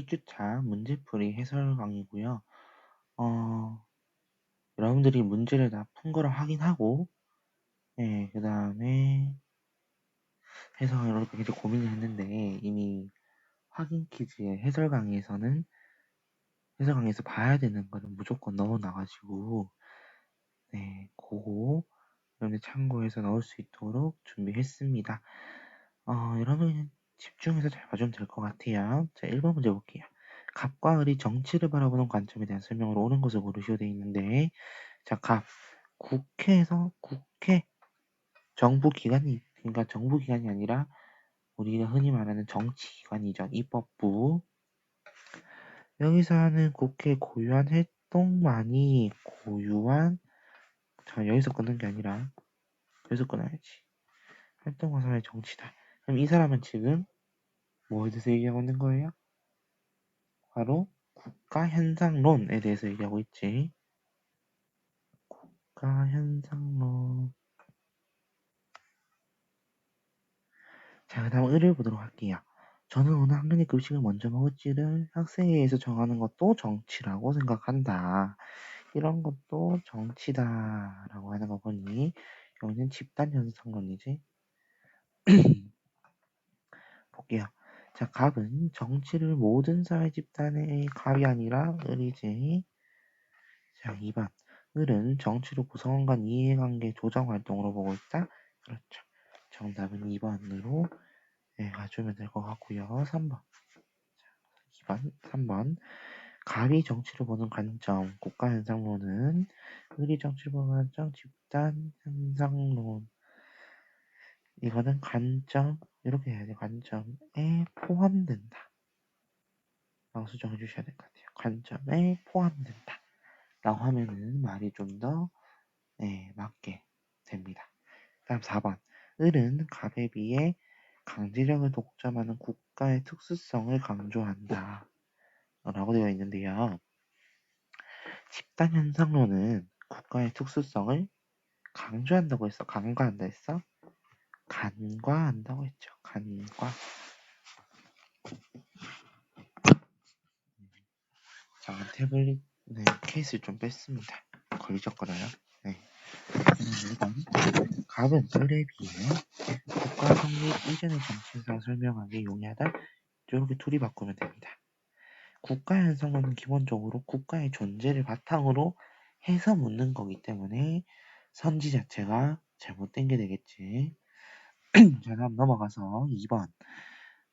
2주차 문제풀이 해설 강의고요. 여러분들이 문제를 다 푼 거를 확인하고, 그 다음에 해석을 이렇게 고민을 했는데, 이미 확인 퀴즈의 해설 강의에서는 해설 강의에서 봐야 되는 거는 무조건 넣어놔가지고, 그거 여러분들 참고해서 넣을 수 있도록 준비했습니다. 여러분 집중해서 잘 봐주면 될 것 같아요. 자, 1번 문제 볼게요. 갑과 을이 정치를 바라보는 관점에 대한 설명으로 옳은 것을 고르시오 되어 있는데, 자, 갑, 국회, 정부 기관이, 그러니까 정부 기관이 아니라 우리가 흔히 말하는 정치 기관이죠. 입법부. 여기서 하는 국회 고유한 활동만이 자, 여기서 끊는 게 아니라 여기서 끊어야지. 활동과 사회의 정치다. 그럼 이 사람은 지금 뭐에 대해서 얘기하고 있는 거예요? 바로 국가 현상론에 대해서 얘기하고 있지. 국가 현상론. 자, 그 다음 을을 보도록 할게요. 저는 오늘 학년의 급식을 먼저 먹을지를 학생에 의해서 정하는 것도 정치라고 생각한다. 이런 것도 정치다라고 하는 거 보니 여기는 집단 현상론이지. 볼게요. 자, 갑은 정치를 모든 사회 집단의 갑이 아니라 을이지. 자, 2번. 을은 정치를 구성원 간 이해관계 조정 활동으로 보고 있다. 그렇죠. 정답은 2번으로 가주면 될 것 같고요. 3번. 2번, 3번. 갑이 정치를 보는 관점, 국가 현상론은 을이 정치를 보는 관점, 집단 현상론. 이거는 관점, 이렇게 해야 돼. 관점에 포함된다. 라고 수정해 주셔야 될 것 같아요. 관점에 포함된다. 라고 하면은 말이 좀 더 맞게 됩니다. 다음 4번. 을은 갑에 비해 강제력을 독점하는 국가의 특수성을 강조한다. 라고 되어 있는데요. 집단 현상론은 국가의 특수성을 강조한다고 했어? 간과한다 했어? 간과한다고 했죠. 간과. 자, 태블릿 케이스를 좀 뺐습니다. 걸리적거려요. 네. 1번. 갑은 을에 비해 국가 성립 이전의 정치상 설명하기 용이하다. 이렇게 둘이 바꾸면 됩니다. 국가 현상론은 기본적으로 국가의 존재를 바탕으로 해서 묻는 거기 때문에 선지 자체가 잘못된 게 되겠지. 자, 다음 넘어가서 2번.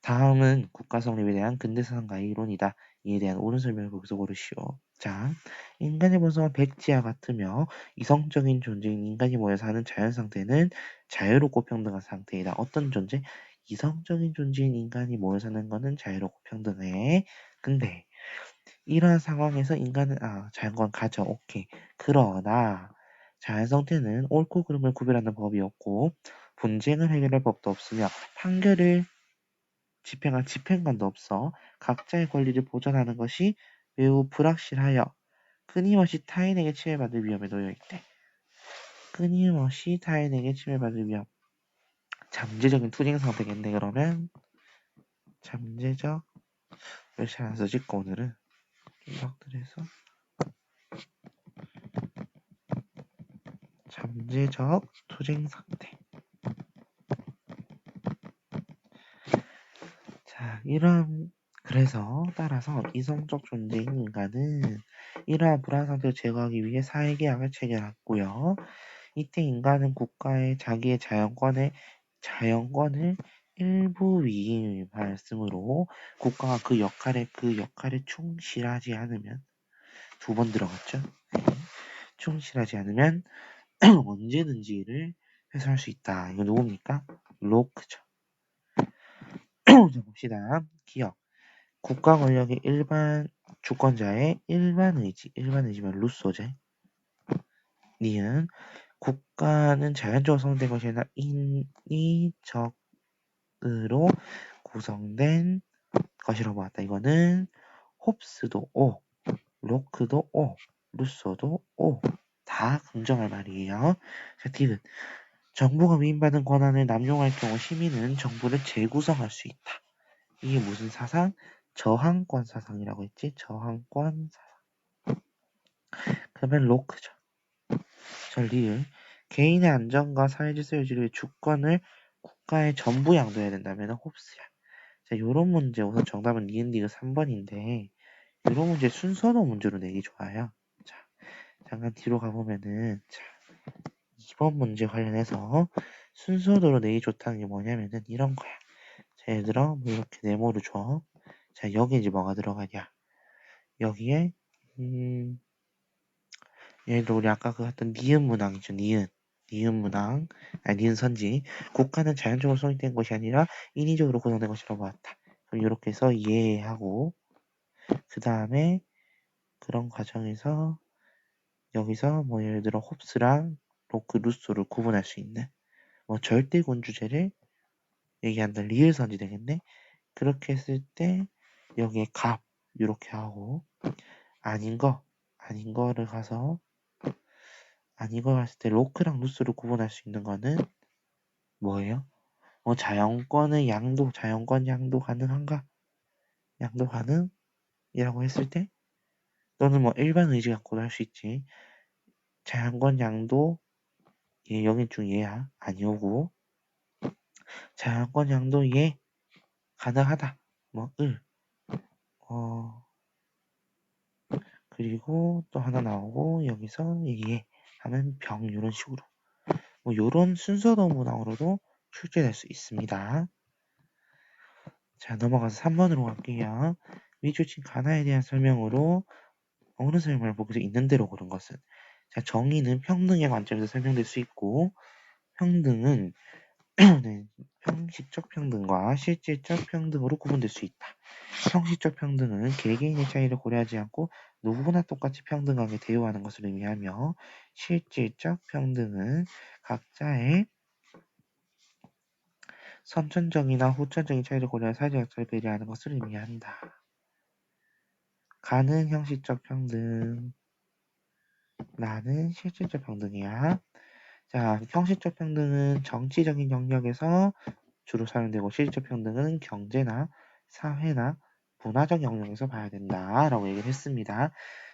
다음은 국가 성립에 대한 근대사상가의 이론이다. 이에 대한 옳은 설명을 거기서 고르시오. 자, 인간의 본성은 백지와 같으며 이성적인 존재인 인간이 모여 사는 자연 상태는 자유롭고 평등한 상태이다. 어떤 존재? 이성적인 존재인 인간이 모여 사는 것은 자유롭고 평등해. 근데 이러한 상황에서 인간은 자연과는 가죠. 오케이. 그러나 자연 상태는 옳고 그름을 구별하는 법이 없고 분쟁을 해결할 법도 없으며 판결을 집행할 집행관도 없어 각자의 권리를 보존하는 것이 매우 불확실하여 끊임없이 타인에게 침해받을 위험에 놓여 있대. 끊임없이 타인에게 침해받을 위험. 잠재적인 투쟁 상태겠네. 그러면 잠재적 왜 잘 안 써지? 오늘은 싹들해서 잠재적 투쟁 상태. 자, 따라서 이성적 존재인 인간은 이러한 불안 상태를 제거하기 위해 사회계약을 체결했고요. 이때 인간은 국가의 자기의 자연권을 일부 위임하였으므로 국가가 그 역할에 충실하지 않으면 두 번 들어갔죠. 충실하지 않으면 언제든지 이를 회수할 수 있다. 이거 누굽니까? 로크죠. 자, 봅시다. 기억. 국가 권력의 일반 주권자의 일반 의지만 루소제. 니은 국가는 자연적으로 성립된 것이 아니라 인위적으로 구성된 것이라고 봤다. 이거는 홉스도 O, 로크도 O, 루소도 O. 다 긍정할 말이에요. 자, 디귿. 정부가 위임받은 권한을 남용할 경우 시민은 정부를 재구성할 수 있다. 이게 무슨 사상? 저항권 사상이라고 했지? 저항권 사상. 그러면 로크죠. 저 리을. 개인의 안전과 사회질서 유지를 주권을 국가의 전부 양도해야 된다면 홉스야. 자, 요런 문제 우선 정답은 니은디귿 3번인데 요런 문제 순서로 문제로 내기 좋아요. 자, 잠깐 뒤로 가보면은 자, 2번 문제 관련해서 순서대로 내기 좋다는 게 뭐냐면은 이런 거야. 자, 얘들아, 뭐 이렇게 네모를 줘. 자, 여기 이제 뭐가 들어가냐. 여기에, 예를 들어, 우리 아까 그 했던 니은 문항이죠, 니은. 니은 문항, 아니, 니은 선지. 국가는 자연적으로 성립된 것이 아니라 인위적으로 구성된 것이라고 봤다. 그럼 이렇게 해서 예하고, 그 다음에 그런 과정에서 여기서 뭐 예를 들어 홉스랑 로크, 루소를 구분할 수 있는 뭐 절대군 주제를 얘기한다. 리을 선지 되겠네. 그렇게 했을 때 여기에 값 이렇게 하고 아닌 거를 가서 아닌 거 갔을 때 로크랑 루스를 구분할 수 있는 거는 뭐예요? 자연권의 양도, 자연권 양도 가능한가? 양도 가능이라고 했을 때 또는 뭐 일반 의지 갖고도 할 수 있지. 자연권 양도 여긴 중 예야 아니오고 자연권 양도 예 가능하다. 뭐 그리고 또 하나 나오고 여기서 예 하면 병 이런 식으로 뭐 요런 순서도 문항으로도 출제될 수 있습니다. 자, 넘어가서 3번으로 갈게요. 위주칭 가나에 대한 설명으로 어느 설명을 보기서 있는 대로 고른 것은 자, 정의는 평등의 관점에서 설명될 수 있고 평등은 네, 형식적 평등과 실질적 평등으로 구분될 수 있다. 형식적 평등은 개개인의 차이를 고려하지 않고 누구나 똑같이 평등하게 대우하는 것을 의미하며 실질적 평등은 각자의 선천적이나 후천적인 차이를 고려해 사회적 약자를 배려하는 것을 의미한다. 가는 형식적 평등, 나는 실질적 평등이야. 자, 형식적 평등은 정치적인 영역에서 주로 사용되고 실질적 평등은 경제나 사회나 문화적 영역에서 봐야 된다 라고 얘기를 했습니다.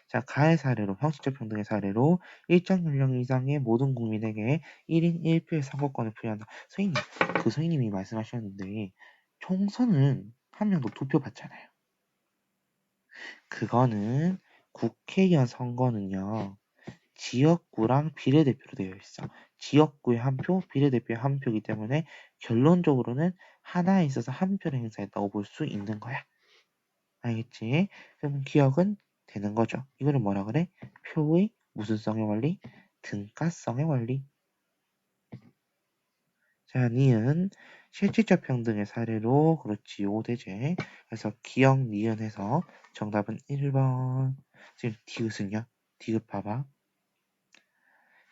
자, 가해 사례로 형식적 평등의 사례로 일정 연령 이상의 모든 국민에게 1인 1표의 선거권을 부여한다. 선생님이 말씀하셨는데 총선은 한 명도 투표 받잖아요. 그거는 국회의원 선거는요. 지역구랑 비례대표로 되어 있어. 지역구에 한 표, 비례대표에 한 표이기 때문에 결론적으로는 하나에 있어서 한 표를 행사했다고 볼 수 있는 거야. 알겠지? 그럼 기억은 되는 거죠. 이거를 뭐라 그래? 표의 무슨 성의 원리? 등가성의 원리. 자, 니은 실질적 평등의 사례로 그렇지 5대제. 그래서 기억 니은 해서 정답은 1번. 지금 디귿은요? 디귿 봐봐.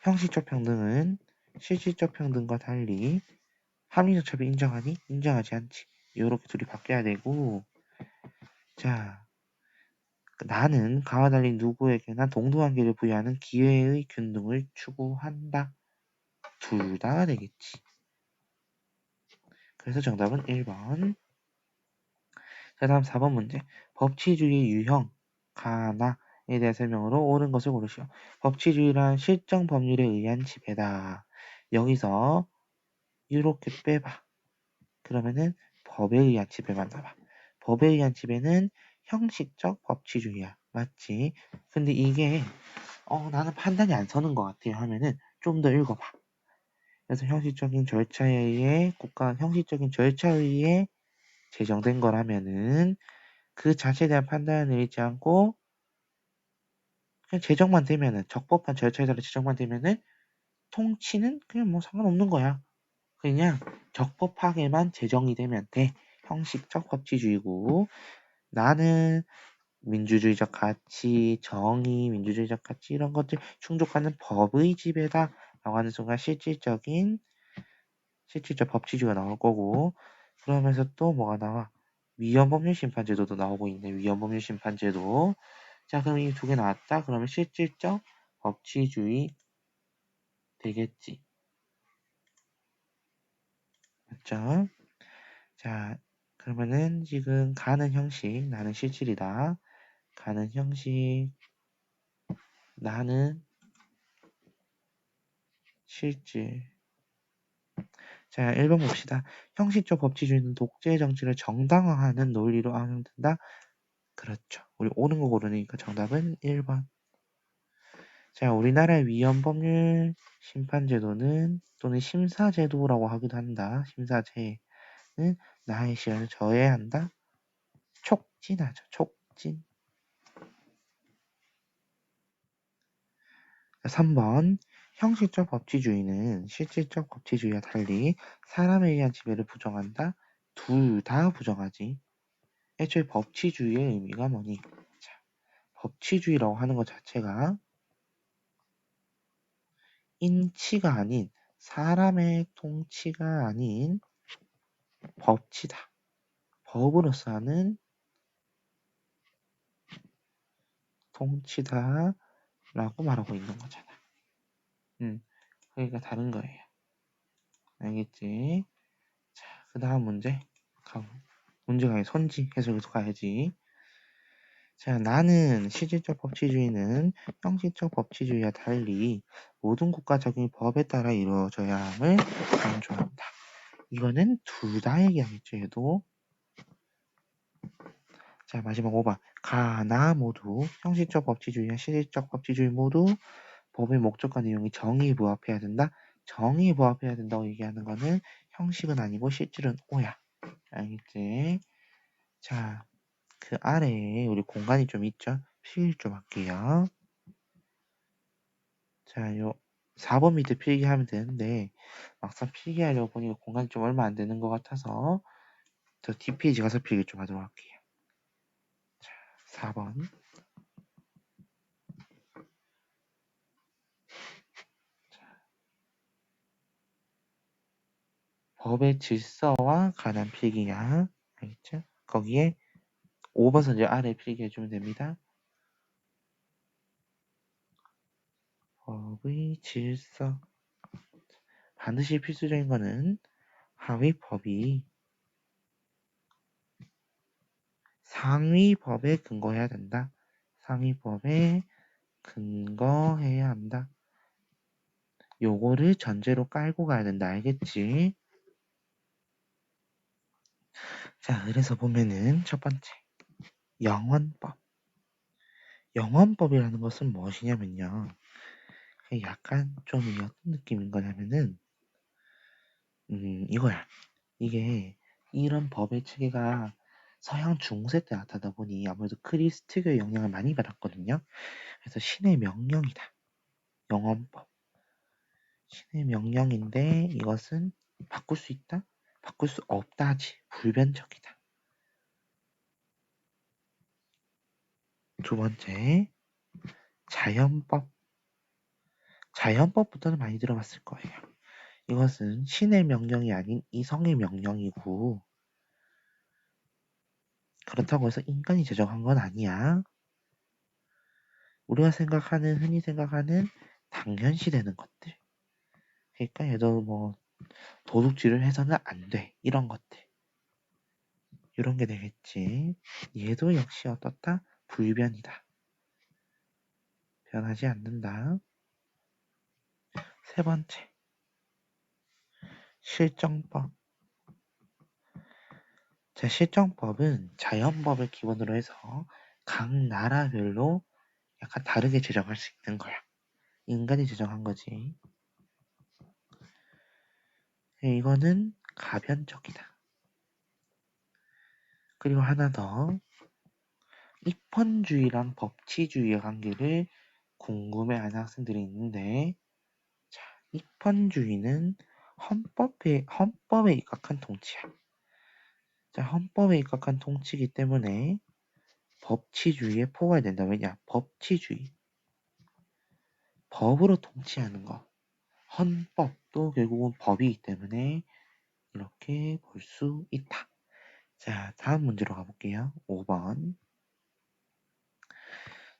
형식적 평등은 실질적 평등과 달리 합리적 차별 인정하니? 인정하지 않지. 이렇게 둘이 바뀌어야 되고 자 나는 가와 달리 누구에게나 동등한 기회를 부여하는 기회의 균등을 추구한다. 둘 다 되겠지. 그래서 정답은 1번. 자, 다음 4번 문제. 법치주의 유형, 가나에 대한 설명으로 옳은 것을 고르시오. 법치주의란 실정 법률에 의한 지배다. 여기서 이렇게 빼봐. 그러면은 법에 의한 지배만 나와. 법에 의한 지배는 형식적 법치주의야. 맞지? 근데 이게 나는 판단이 안 서는 것 같아요 하면은 좀 더 읽어봐. 그래서 형식적인 절차에 의해 국가 형식적인 절차에 의해 제정된 거라면은 그 자체에 대한 판단을 내리지 않고 그냥 제정만 되면은 적법한 절차에 따라 제정만 되면은 통치는 그냥 뭐 상관없는 거야. 그냥 적법하게만 제정이 되면 돼. 형식적 법치주의고 나는 민주주의적 가치, 정의, 민주주의적 가치 이런 것들 충족하는 법의 지배다 라고 하는 순간 실질적 법치주의가 나올 거고 그러면서 또 뭐가 나와? 위헌법률 심판제도도 나오고 있네. 위헌법률 심판제도. 자, 그럼 이 두 개 나왔다. 그러면 실질적 법치주의 되겠지. 맞죠? 자, 그러면은 지금 가는 형식, 나는 실질이다. 가는 형식, 나는 실질. 자, 1번 봅시다. 형식적 법치주의는 독재 정치를 정당화하는 논리로 악용된다. 그렇죠. 우리 옳은 거 고르니까 정답은 1번. 자, 우리나라의 위헌법률 심판제도는 또는 심사제도라고 하기도 한다. 심사제는 나의 시간을 저해한다. 촉진하죠. 촉진. 3번. 형식적 법치주의는 실질적 법치주의와 달리 사람에 의한 지배를 부정한다. 둘 다 부정하지. 애초에 법치주의의 의미가 뭐니? 자, 법치주의라고 하는 것 자체가 인치가 아닌 사람의 통치가 아닌 법치다. 법으로서 하는 통치다 라고 말하고 있는 거잖아. 그러니까 다른 거예요. 알겠지? 자, 그 다음 문제. 문제가 아니라 선지 해석에서 가야지. 자, 나는 실질적 법치주의는 형식적 법치주의와 달리 모든 국가 적용이 법에 따라 이루어져야 함을 강조한다. 이거는 둘 다 얘기하겠죠, 얘도. 자, 마지막 5번. 가나 모두 형식적 법치주의와 실질적 법치주의 모두 법의 목적과 내용이 정의에 부합해야 된다. 정의에 부합해야 된다고 얘기하는 거는 형식은 아니고 실질은 O야. 알겠지? 자, 그 아래에 우리 공간이 좀 있죠? 필기 좀 할게요. 자, 요 4번 밑에 필기하면 되는데 막상 필기하려고 보니까 공간이 좀 얼마 안 되는 것 같아서 저 뒷페이지 가서 필기 좀 하도록 할게요. 자, 4번. 법의 질서와 관한 필기야. 알겠죠? 거기에 5번 선지 아래 필기해주면 됩니다. 법의 질서. 반드시 필수적인 거는 하위 법이 상위 법에 근거해야 된다. 상위 법에 근거해야 한다. 요거를 전제로 깔고 가야 된다. 알겠지? 자, 그래서 보면은 첫 번째 영원법. 영원법이라는 것은 무엇이냐면요. 약간 좀 어떤 느낌인 거냐면은 이거야. 이게 이런 법의 체계가 서양 중세 때 나타나다 보니 아무래도 크리스트교의 영향을 많이 받았거든요. 그래서 신의 명령이다. 영원법. 신의 명령인데 이것은 바꿀 수 있다? 바꿀 수 없다지. 불변적이다. 두 번째, 자연법. 자연법부터는 많이 들어봤을 거예요. 이것은 신의 명령이 아닌 이성의 명령이고 그렇다고 해서 인간이 제정한 건 아니야. 우리가 흔히 생각하는 당연시 되는 것들. 그러니까 얘도 뭐 도둑질을 해서는 안 돼. 이런 것들. 이런 게 되겠지. 얘도 역시 어떻다? 불변이다. 변하지 않는다. 세 번째, 실정법. 자, 실정법은 자연법을 기본으로 해서 각 나라별로 약간 다르게 제정할 수 있는 거야. 인간이 제정한 거지. 이거는 가변적이다. 그리고 하나 더, 입헌주의랑 법치주의의 관계를 궁금해하는 학생들이 있는데, 자, 입헌주의는 헌법에 입각한 통치야. 자, 헌법에 입각한 통치이기 때문에 법치주의에 포괄된다. 왜냐? 법치주의. 법으로 통치하는 거. 헌법도 결국은 법이기 때문에 이렇게 볼 수 있다. 자, 다음 문제로 가볼게요. 5번.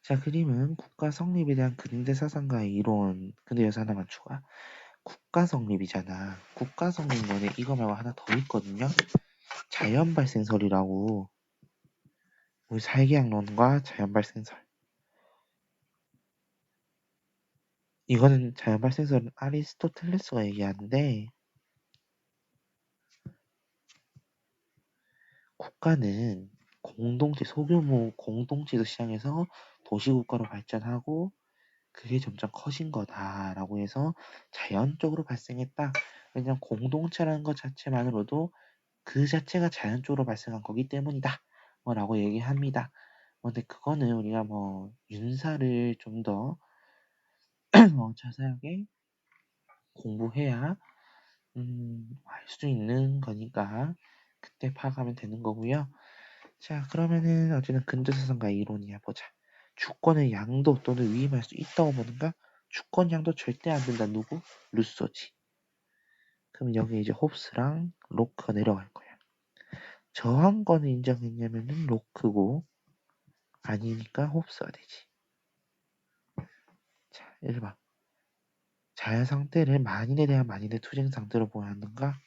자, 그림은 국가 성립에 대한 근대 사상가의 이론. 근데 여기서 하나만 추가. 국가 성립이잖아. 국가 성립론에 이거 말고 하나 더 있거든요. 자연 발생설이라고. 우리 살기양론과 자연 발생설. 이거는 자연 발생설은 아리스토텔레스가 얘기하는데 국가는 공동체, 소규모 공동체에서 시작해서 도시국가로 발전하고 그게 점점 커진 거다라고 해서 자연적으로 발생했다. 왜냐면 공동체라는 것 자체만으로도 그 자체가 자연적으로 발생한 거기 때문이다. 라고 얘기합니다. 근데 그거는 우리가 윤사를 좀 더 자세하게 공부해야 알 수 있는 거니까 그때 파악하면 되는 거고요. 자, 그러면은 어쨌든 근대사상가의 이론이야 보자. 주권의 양도 또는 위임할 수 있다고 보는가? 주권 양도 절대 안 된다. 누구? 루소지. 그럼 여기 이제 홉스랑 로크가 내려갈 거야. 저항권을 인정했냐면은 로크고 아니니까 홉스가 되지. 자, 1번. 자연 상태를 만인에 대한 만인의 투쟁 상태로 보았는가?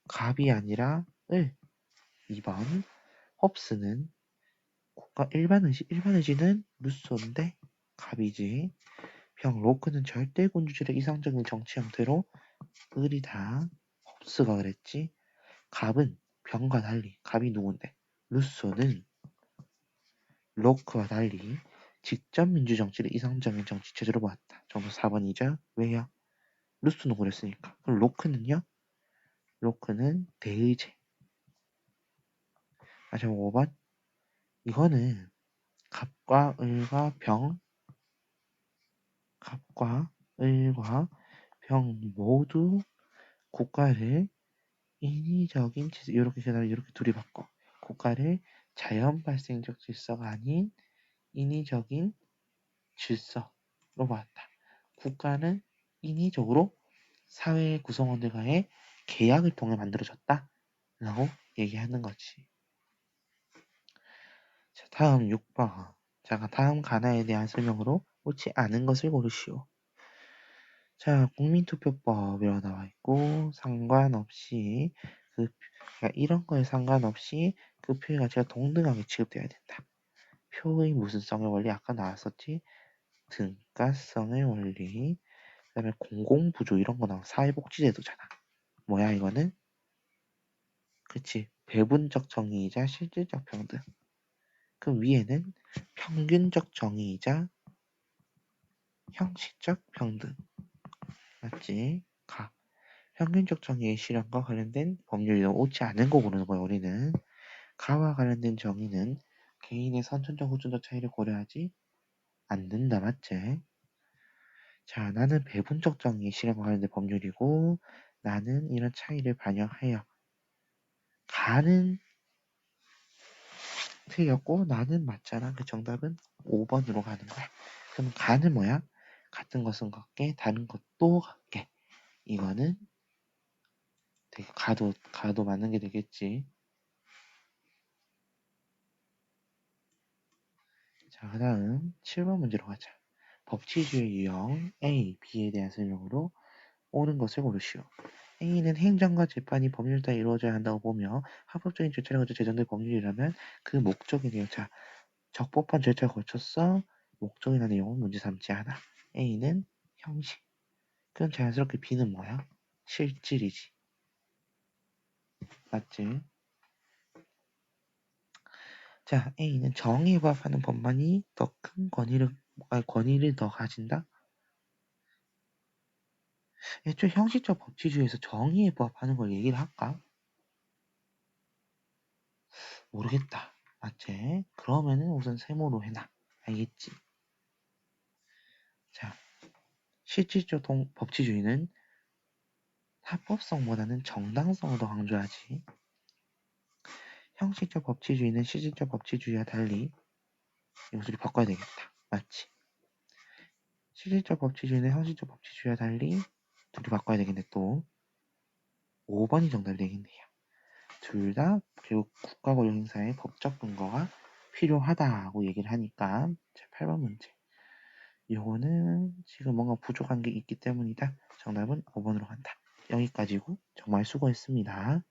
갑이 아니라 을. 2번. 홉스는 국가 일반의지는 루소인데 갑이지. 병 로크는 절대군주제의 이상적인 정치 형태로 을이다. 홉스가 그랬지. 갑은 병과 달리 갑이 누군데? 루소는 로크와 달리 직접 민주정치를 이상적인 정치 체제로 보았다. 정답 4번이죠. 왜요? 루소는 그랬으니까. 그럼 로크는요? 로크는 대의제. 다시 5번. 이거는 갑과 을과 병 모두 국가를 인위적인 질서, 이렇게 계산을 이렇게 둘이 바꿔. 국가를 자연 발생적 질서가 아닌 인위적인 질서로 봤다. 국가는 인위적으로 사회의 구성원들과의 계약을 통해 만들어졌다. 라고 얘기하는 거지. 자, 다음 6번. 자, 다음 가나에 대한 설명으로 옳지 않은 것을 고르시오. 자, 국민투표법이라고 나와 있고 상관없이 그러니까 이런 거에 상관없이 그 표의 가치가 동등하게 취급돼야 된다. 표의 무슨성의 원리 아까 나왔었지? 등가성의 원리. 그다음에 공공부조 이런 거 나와. 사회복지제도잖아. 뭐야 이거는? 그치. 배분적 정의이자 실질적 평등. 그 위에는 평균적 정의이자 형식적 평등. 맞지? 평균적 정의의 실현과 관련된 법률이 옳지 않은 거 고르는 거야, 우리는. 가와 관련된 정의는 개인의 선천적 후천적 차이를 고려하지 않는다, 맞지? 자, 나는 배분적 정의의 실현과 관련된 법률이고 나는 이런 차이를 반영하여 가는 틀렸고 나는 맞잖아. 그 정답은 5번으로 가는 거야. 그럼 가는 뭐야? 같은 것은 같게 다른 것도 같게. 이거는 되게 가도 맞는 게 되겠지. 자, 그 다음 7번 문제로 가자. 법치주의 유형 A, B에 대한 설명으로 옳은 것을 고르시오. A는 행정과 재판이 법률 따라 이루어져야 한다고 보며 합법적인 절차를 거쳐 제정된 법률이라면 그 목적에 대해 적법한 절차를 거쳤어 목적이나 내용은 문제 삼지 않아. A는 형식. 그럼 자연스럽게 B는 뭐야? 실질이지. 맞지? 자, A는 정의에 부합하는 법만이 더 큰 권위를 더 가진다? 애초에 형식적 법치주의에서 정의에 부합하는 걸 얘기를 할까? 모르겠다. 맞지? 그러면은 우선 세모로 해놔. 알겠지? 자, 실질적 법치주의는 합법성보다는 정당성을 더 강조하지. 형식적 법치주의는 실질적 법치주의와 달리 이것을 바꿔야 되겠다. 맞지? 실질적 법치주의는 형식적 법치주의와 달리 둘이 바꿔야 되겠네 또. 5번이 정답이 되겠네요. 둘 다 결국 국가 권력 행사에 법적 근거가 필요하다고 얘기를 하니까 자, 8번 문제. 요거는 지금 뭔가 부족한 게 있기 때문이다. 정답은 5번으로 간다. 여기까지고 정말 수고했습니다.